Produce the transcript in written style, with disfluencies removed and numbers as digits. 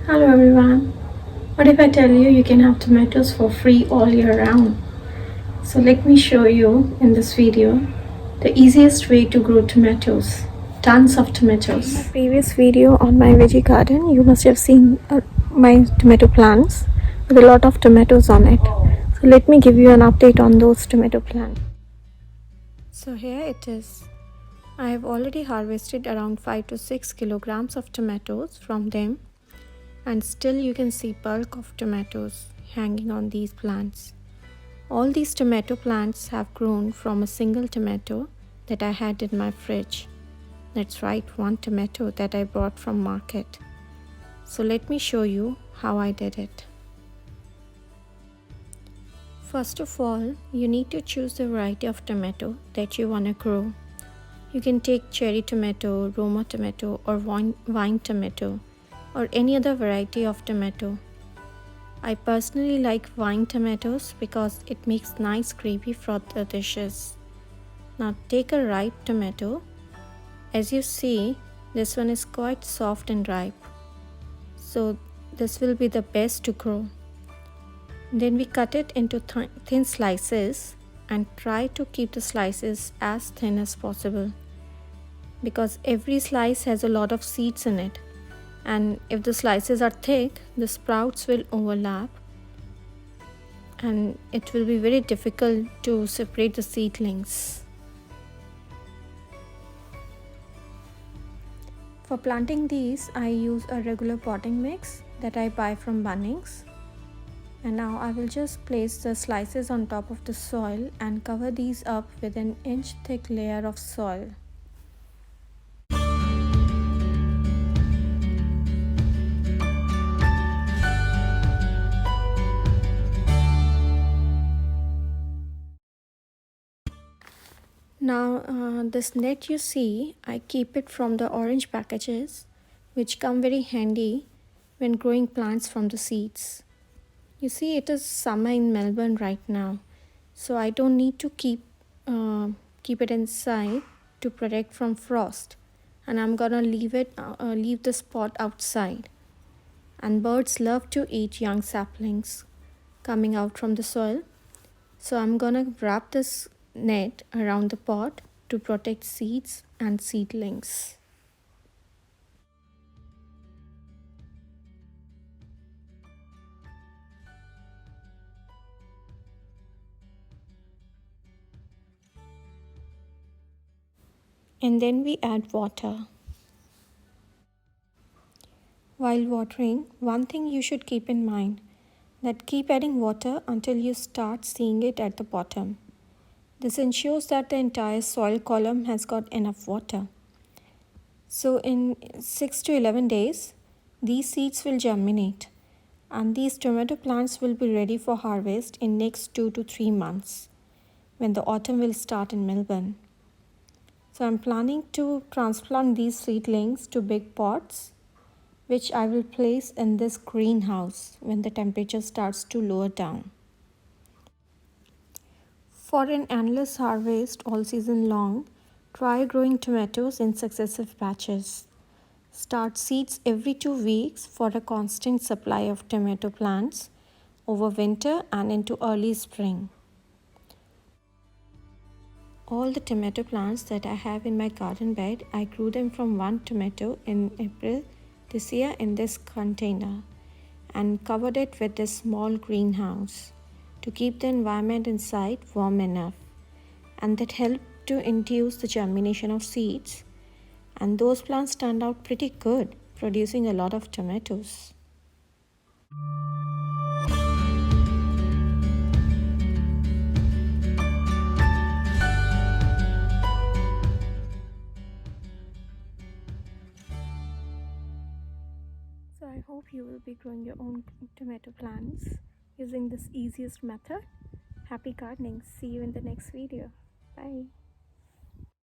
Hello everyone. What if I tell you you can have tomatoes for free all year round? So let me show you in this video the easiest way to grow tomatoes. Tons of tomatoes. In my previous video on my veggie garden, you must have seen my tomato plants with a lot of tomatoes on it. So let me give you an update on those tomato plants. So here it is. I have already harvested around 5 to 6 kilograms of tomatoes from them, and still you can see bulk of tomatoes hanging on these plants. All these tomato plants have grown from a single tomato that I had in my fridge. That's right, one tomato that I bought from market. So let me show you how I did it. First of all, you need to choose the variety of tomato that you want to grow. You can take cherry tomato, Roma tomato, or vine tomato, or any other variety of tomato. I personally like vine tomatoes because it makes nice gravy for the dishes. Now take a ripe tomato. As you see, this one is quite soft and ripe. So this will be the best to grow. Then we cut it into thin slices and try to keep the slices as thin as possible, because every slice has a lot of seeds in it, and if the slices are thick, the sprouts will overlap and it will be very difficult to separate the seedlings. For planting these, I use a regular potting mix that I buy from Bunnings. And now I will just place the slices on top of the soil and cover these up with an inch thick layer of soil. Now this net you see, I keep it from the orange packages, which come very handy when growing plants from the seeds. You see, it is summer in Melbourne right now, so I don't need to keep it inside to protect from frost, and I'm gonna leave the spot outside. And birds love to eat young saplings coming out from the soil, so I'm gonna wrap this net around the pot to protect seeds and seedlings. And then we add water. While watering, one thing you should keep in mind, that keep adding water until you start seeing it at the bottom. This ensures that the entire soil column has got enough water. So in 6 to 11 days, these seeds will germinate, and these tomato plants will be ready for harvest in next 2 to 3 months, when the autumn will start in Melbourne. So I'm planning to transplant these seedlings to big pots, which I will place in this greenhouse when the temperature starts to lower down. For an endless harvest all season long, try growing tomatoes in successive batches. Start seeds every 2 weeks for a constant supply of tomato plants over winter and into early spring. All the tomato plants that I have in my garden bed, I grew them from one tomato in April this year in this container and covered it with this small greenhouse to keep the environment inside warm enough, and that helped to induce the germination of seeds, and those plants turned out pretty good, producing a lot of tomatoes. So I hope you will be growing your own tomato plants using this easiest method. Happy gardening. See you in the next video. Bye.